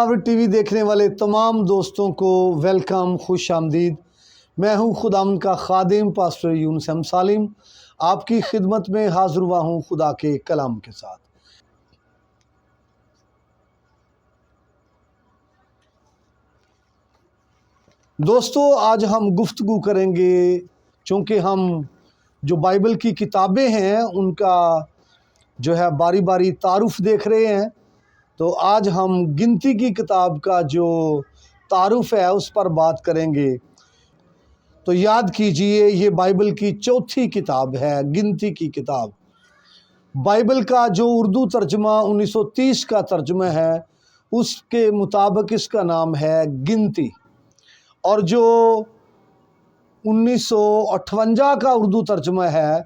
Power TV देखने वाले तमाम दोस्तों को वेलकम, खुश आमदीद। मैं हूं खुदावंद का खादिम पास्टर यूनुस अहमद सालिम, आपकी खिदमत में हाजिर हुआ हूं खुदा के कलाम के साथ। दोस्तों, आज हम गुफ्तगू करेंगे, चूँकि हम जो बाइबल की किताबें हैं उनका जो है बारी बारी तारुफ देख रहे हैं, तो आज हम गिनती की किताब का जो तारुफ है उस पर बात करेंगे। तो याद कीजिए, ये बाइबल की चौथी किताब है, गिनती की किताब। बाइबल का जो उर्दू तर्जमा 1930 का तर्जमा है उसके मुताबिक इसका नाम है गिनती, और जो 1958 का उर्दू तर्जमा है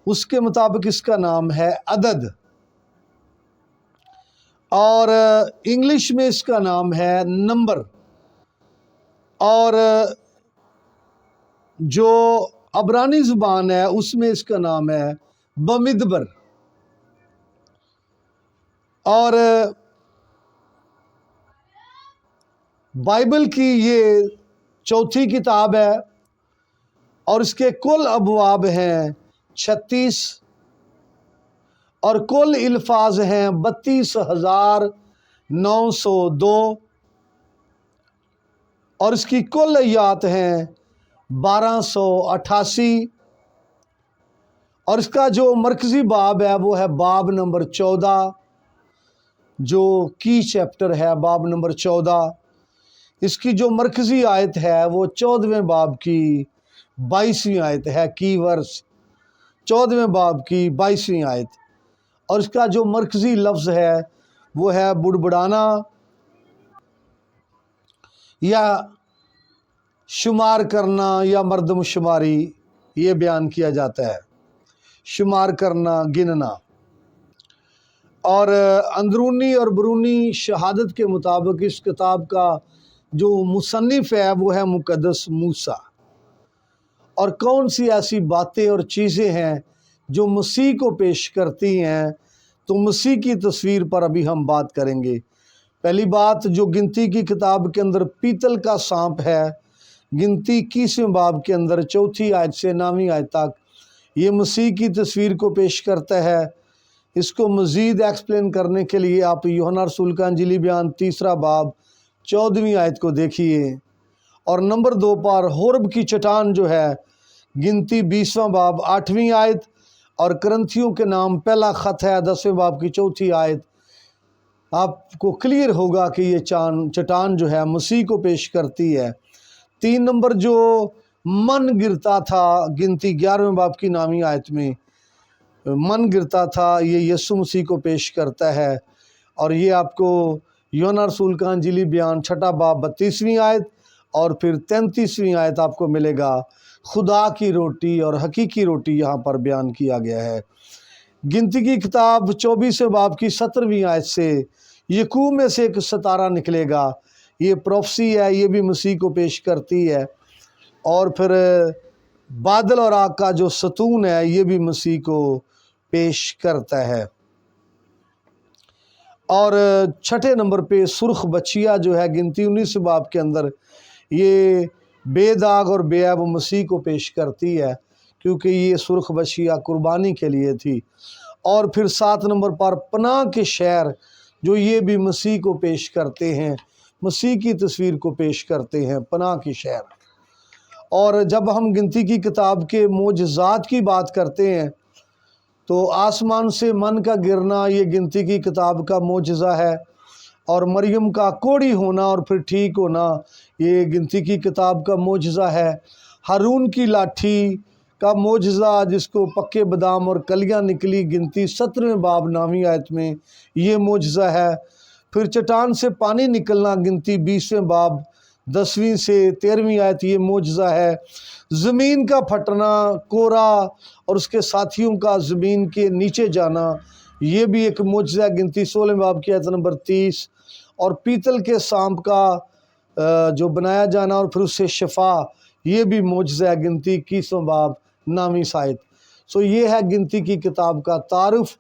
उसके मुताबिक इसका नाम है अदद, और इंग्लिश में इसका नाम है नंबर, और जो अबरानी ज़ुबान है उसमें इसका नाम है बमिदबर। और बाइबल की ये चौथी किताब है और इसके कुल अबवाब हैं 36 और कुल अल्फाज हैं 32,902 और इसकी कुल आयात हैं 1288 और इसका जो मरकज़ी बाब है वो है बाब नंबर 14, जो की चैप्टर है बाब नंबर 14। इसकी जो मरकज़ी आयत है वो 14वें बाब की 22वीं आयत है, की वर्स 14वें बाब की 22वीं आयत। और इसका जो मरकज़ी लफ्ज़ है वो है बुड़बुड़ाना या शुमार करना या मर्दमशुमारी, ये बयान किया जाता है, शुमार करना, गिनना। और अंदरूनी और बरूनी शहादत के मुताबिक इस किताब का जो मुसन्निफ़ है वो है मुक़द्दस मूसा। और कौन सी ऐसी बातें और चीज़ें हैं जो मसीह को पेश करती हैं, तो मसीह की तस्वीर पर अभी हम बात करेंगे। पहली बात, जो गिनती की किताब के अंदर पीतल का सांप है, गिनती 21वें बाब के अंदर 4 आयत से 9वीं आयत तक, ये मसीह की तस्वीर को पेश करता है। इसको मज़ीद एक्सप्लेन करने के लिए आप यूहन्ना रसूल का इंजीली बयान 3 बाब 14वीं आयत को देखिए। और नंबर 2 पर होरब की चट्टान जो है, गिनती 20वां बाब 8वीं आयत, और करंथियों के नाम पहला ख़त है 10वें बाब की 4थी आयत। आपको क्लियर होगा कि ये चट्टान जो है मसीह को पेश करती है। 3 नंबर, जो मन गिरता था, गिनती 11वें बाब की 9वीं आयत में मन गिरता था, ये यीशु मसीह को पेश करता है। और ये आपको यूहन्ना रसूल का इंजीली बयान 6 बाब 32वीं आयत और फिर 33वीं आयत आपको मिलेगा। खुदा की रोटी और हकीकी रोटी यहाँ पर बयान किया गया है। गिनती की किताब 24वें बाब की 17वीं आयत से यकूब में से एक सितारा निकलेगा, ये प्रोफेसी है, ये भी मसीह को पेश करती है। और फिर बादल और आग का जो सतून है ये भी मसीह को पेश करता है। और 6ठे नंबर पे सुर्ख बछिया जो है, गिनती 19 बाब के अंदर, ये बेदाग और बेऐब मसीह को पेश करती है, क्योंकि ये सुर्ख बछिया कुर्बानी के लिए थी। और फिर 7 नंबर पर पनाह के शहर, जो ये भी मसीह को पेश करते हैं, मसीह की तस्वीर को पेश करते हैं, पनाह के शहर। और जब हम गिनती की किताब के मोजज़ात की बात करते हैं, तो आसमान से मन का गिरना ये गिनती की किताब का मोजज़ा है, और मरियम का कोढ़ी होना और फिर ठीक होना ये गिनती की किताब का मोजज़ा है। हारून की लाठी का मोजज़ा, जिसको पक्के बादाम और कलियां निकली, गिनती 17वें बाब 9वीं आयत में ये मोजज़ा है। फिर चट्टान से पानी निकलना, गिनती 20वें बाब 10वीं से 13वीं आयत, ये मोजज़ा है। ज़मीन का फटना, कोरा और उसके साथियों का ज़मीन के नीचे जाना, ये भी एक मोजज़ा है, गिनती 16वें बाब की आयत नंबर 30। और पीतल के सांप का जो बनाया जाना और फिर उससे शिफा, ये भी मोजज़ा है, गिनती 21वें बाब 9वीं आयत। सो ये है गिनती की किताब का तारुफ,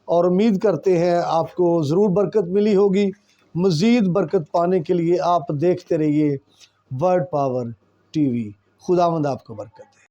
और उम्मीद करते हैं आपको ज़रूर बरकत मिली होगी। مزید برکت پانے کے لیے آپ دیکھتے رہیے ورڈ پاور ٹی وی۔ خداوند آپ کو برکت دے۔